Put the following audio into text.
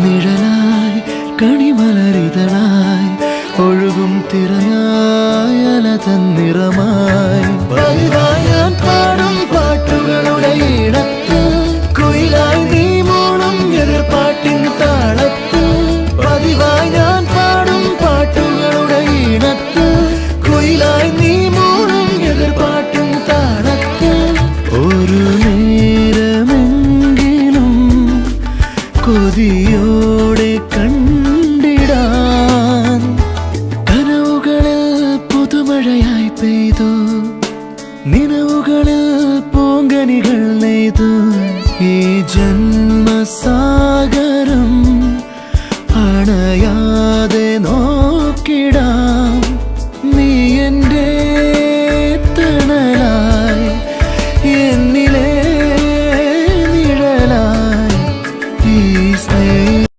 നിഴലായി കണിമലരിതളായി ഒഴുകും തിരയായി അലതൻ നിറമായി പതിവായി ഞാൻ പാടും പാട്ടുകളുടെ ഇടത്ത് കുയിലായി നീ മൂളും എതിർപ്പാട്ടിൻ താളത്ത് പതിവായി ഞാൻ പാടും പാട്ടുകളുടെ ഇടത്ത് കുയിലായി നീ മൂളും എതിർപ്പാട്ടിൻ താളത്ത് ഒരു നേരമെങ്കിലും കൊതിയോടെ കണ്ടിടാൻ കനവുകളിൽ പുതുമഴയായി പെയ്തു നിലവുകളിൽ പൂങ്കനികൾ നെയ്തു ഈ ജന്മസാ